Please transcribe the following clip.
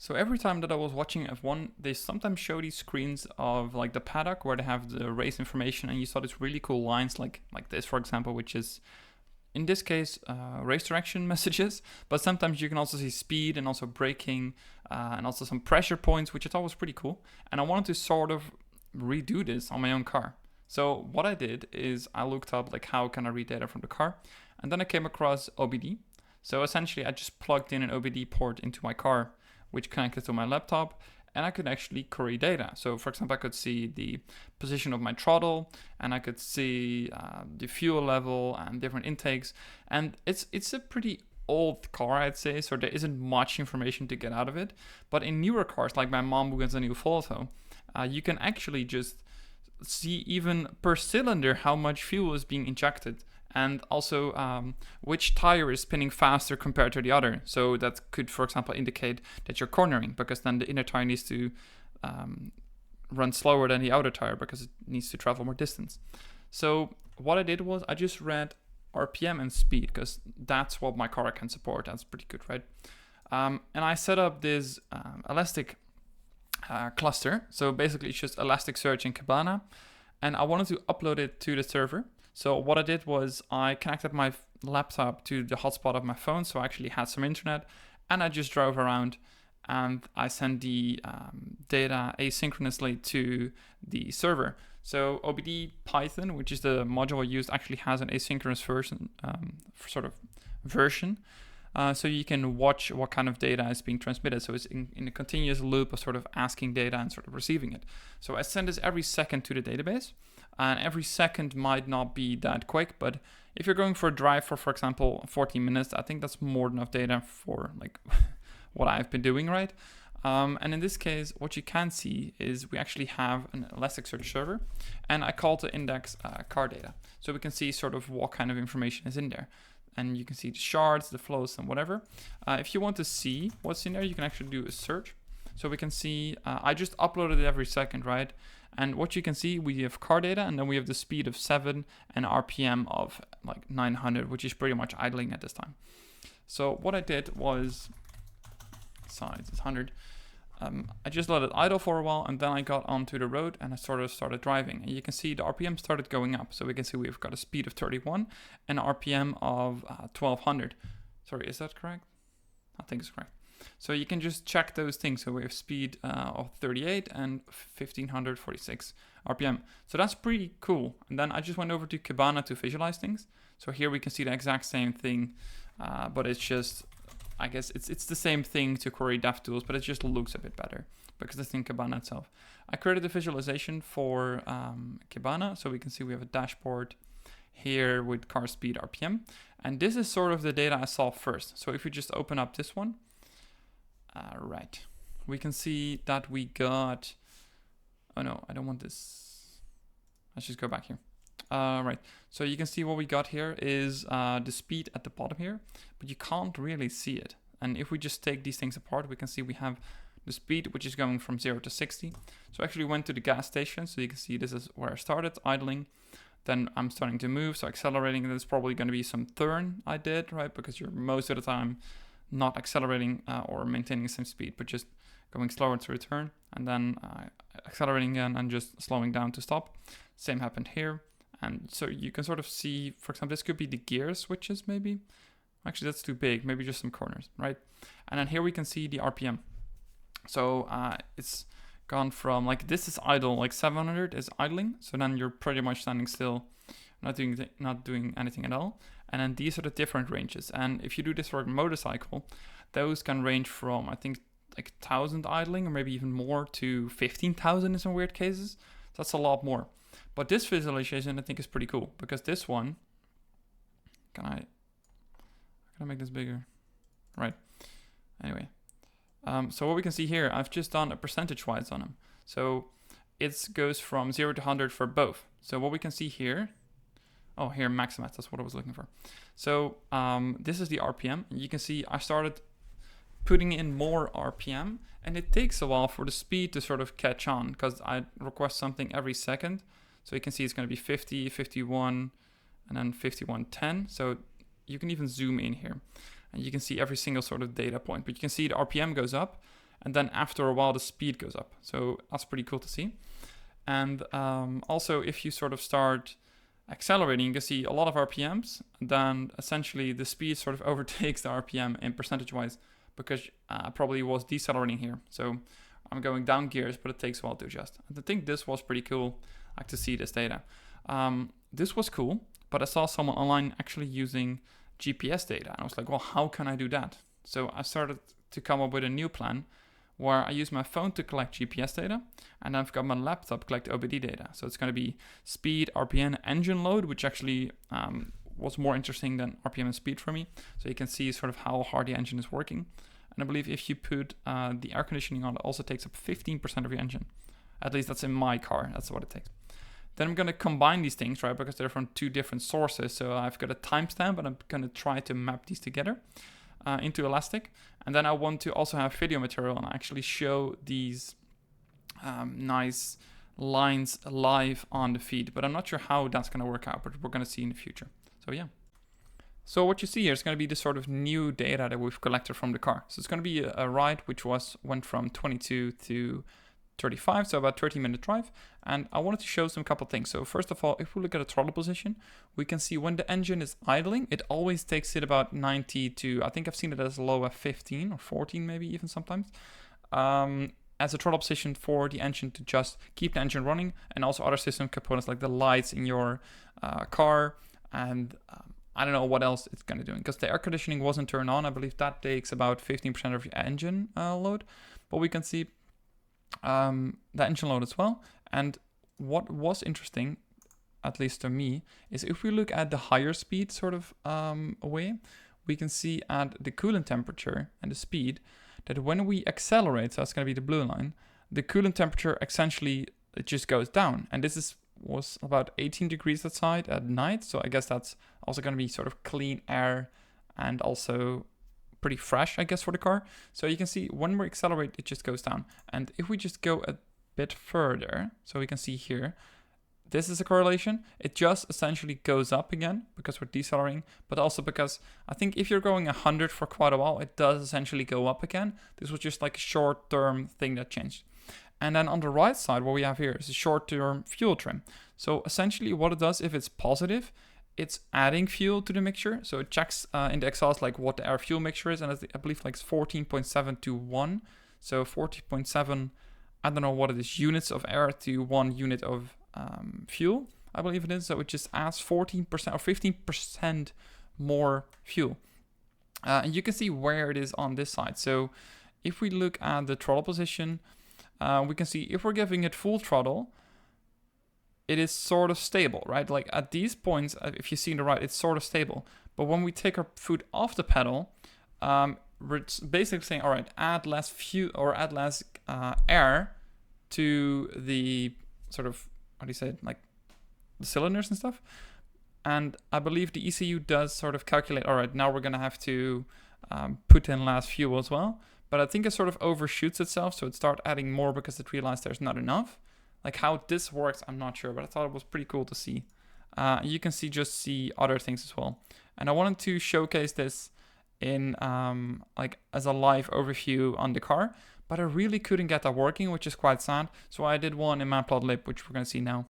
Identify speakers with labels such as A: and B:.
A: So every time that I was watching F1, they sometimes show these screens of like the paddock where they have the race information, and you saw these really cool lines like this, for example, which is in this case race direction messages. But sometimes you can also see speed and also braking and also some pressure points, which I thought was pretty cool. And I wanted to sort of redo this on my own car. So what I did is I looked up like how can I read data from the car, and then I came across OBD. So essentially I just plugged in an OBD port into my car, which connected to my laptop, and I could actually query data. So for example, I could see the position of my throttle, and I could see the fuel level and different intakes. And it's a pretty old car, I'd say, so there isn't much information to get out of it. But in newer cars, like my mom who gets a new Volvo, you can actually just see even per cylinder how much fuel is being injected, and also which tire is spinning faster compared to the other. So that could, for example, indicate that you're cornering, because then the inner tire needs to run slower than the outer tire because it needs to travel more distance. So what I did was I just read RPM and speed, because that's what my car can support. That's pretty good, right? And I set up this Elastic cluster. So basically it's just Elasticsearch in Kibana, and I wanted to upload it to the server. So what I did was I connected my laptop to the hotspot of my phone, so I actually had some internet, and I just drove around and I sent the data asynchronously to the server. So OBD Python, which is the module I used, actually has an asynchronous version. So you can watch what kind of data is being transmitted. So it's in a continuous loop of sort of asking data and sort of receiving it. So I send this every second to the database. And every second might not be that quick, but if you're going for a drive for example, 14 minutes, I think that's more than enough data for like what I've been doing, right? And in this case, what you can see is we actually have an Elasticsearch server, and I called the index car data. So we can see sort of what kind of information is in there. And you can see the shards, the flows, and whatever. If you want to see what's in there, you can actually do a search. So we can see, I just uploaded it every second, right? And what you can see, we have car data, and then we have the speed of 7 and RPM of like 900, which is pretty much idling at this time. So what I did was, size is 100. I just let it idle for a while, and then I got onto the road and I sort of started driving. And you can see the RPM started going up. So we can see we've got a speed of 31 and RPM of 1200. Sorry, is that correct? I think it's correct. So you can just check those things. So we have speed of 38 and 1546 RPM. So that's pretty cool. And then I just went over to Kibana to visualize things. So here we can see the exact same thing, but it's just, I guess it's the same thing to query DevTools, but it just looks a bit better because it's in Kibana itself. I created a visualization for Kibana. So we can see we have a dashboard here with car speed RPM. And this is sort of the data I saw first. So if we just open up this one, right, we can see that we got, oh no, I don't want this. Let's just go back here. Right, so you can see what we got here is the speed at the bottom here, but you can't really see it. And if we just take these things apart, we can see we have the speed, which is going from 0 to 60. So I actually went to the gas station, so you can see this is where I started idling. Then I'm starting to move, so accelerating, and there's probably going to be some turn I did, right? Because you're most of the time not accelerating or maintaining the same speed, but just going slower to return, and then accelerating again and just slowing down to stop. Same happened here. And so you can sort of see, for example, this could be the gear switches maybe. Actually, that's too big, maybe just some corners, right? And then here we can see the RPM. So it's gone from like, this is idle, like 700 is idling. So then you're pretty much standing still, not doing anything at all. And then these are the different ranges. And if you do this for a motorcycle, those can range from, I think, like 1,000 idling or maybe even more to 15,000 in some weird cases. So that's a lot more. But this visualization I think is pretty cool because this one, can I make this bigger? Right. Anyway, so what we can see here, I've just done a percentage wise on them. So it goes from 0 to 100 for both. So what we can see here, oh, here, Maximat, that's what I was looking for. So this is the RPM. You can see I started putting in more RPM, and it takes a while for the speed to sort of catch on because I request something every second. So you can see it's going to be 50, 51, and then 5110. So you can even zoom in here, and you can see every single sort of data point. But you can see the RPM goes up, and then after a while the speed goes up. So that's pretty cool to see. And also if you sort of start accelerating, you can see a lot of RPMs, then essentially the speed sort of overtakes the RPM in percentage wise, because I probably was decelerating here. So I'm going down gears, but it takes a while to adjust. And I think this was pretty cool, like to see this data. This was cool, but I saw someone online actually using GPS data. And I was like, well, how can I do that? So I started to come up with a new plan where I use my phone to collect GPS data, and I've got my laptop collect OBD data. So it's going to be speed, RPM, engine load, which actually was more interesting than RPM and speed for me. So you can see sort of how hard the engine is working. And I believe if you put the air conditioning on, it also takes up 15% of your engine. At least that's in my car, that's what it takes. Then I'm going to combine these things, right, because they're from two different sources. So I've got a timestamp, and I'm going to try to map these together into Elastic. And then I want to also have video material and actually show these nice lines live on the feed. But I'm not sure how that's going to work out, but we're going to see in the future. So yeah. So what you see here is going to be the sort of new data that we've collected from the car. So it's going to be a ride which went from 22 to 35, so about 30-minute drive. And I wanted to show some couple things. So first of all, if we look at the throttle position, we can see when the engine is idling, it always takes it about 90 to, I think I've seen it as low as 15 or 14 maybe even sometimes, as a throttle position for the engine to just keep the engine running, and also other system components like the lights in your car, and I don't know what else it's going to do, because the air conditioning wasn't turned on. I believe that takes about 15% of your engine load, but we can see the engine load as well. And what was interesting, at least to me, is if we look at the higher speed sort of way, we can see at the coolant temperature and the speed that when we accelerate, so that's going to be the blue line, the coolant temperature essentially it just goes down. And this was about 18 degrees outside at night, so I guess that's also going to be sort of clean air and also pretty fresh, I guess, for the car. So you can see when we accelerate, it just goes down. And if we just go a bit further, so we can see here, this is a correlation. It just essentially goes up again because we're decelerating, but also because I think if you're going 100 for quite a while, it does essentially go up again. This was just like a short-term thing that changed. And then on the right side, what we have here is a short-term fuel trim. So essentially what it does, if it's positive, it's adding fuel to the mixture. So it checks in the exhaust like what the air fuel mixture is, and I believe like 14.7 to 1. So 40.7, I don't know what it is, units of air to 1 unit of fuel, I believe it is. So it just adds 14% or 15% more fuel. And you can see where it is on this side. So if we look at the throttle position, we can see if we're giving it full throttle, it is sort of stable, right? Like at these points, if you see on the right, it's sort of stable. But when we take our foot off the pedal, we're basically saying, all right, add less fuel or add less air to the sort of, how do you say it, like the cylinders and stuff. And I believe the ECU does sort of calculate, all right, now we're going to have to put in less fuel as well. But I think it sort of overshoots itself, so it starts adding more because it realized there's not enough. Like how this works, I'm not sure, but I thought it was pretty cool to see. You can see other things as well. And I wanted to showcase this in like as a live overview on the car, but I really couldn't get that working, which is quite sad. So I did one in Matplotlib, which we're going to see now.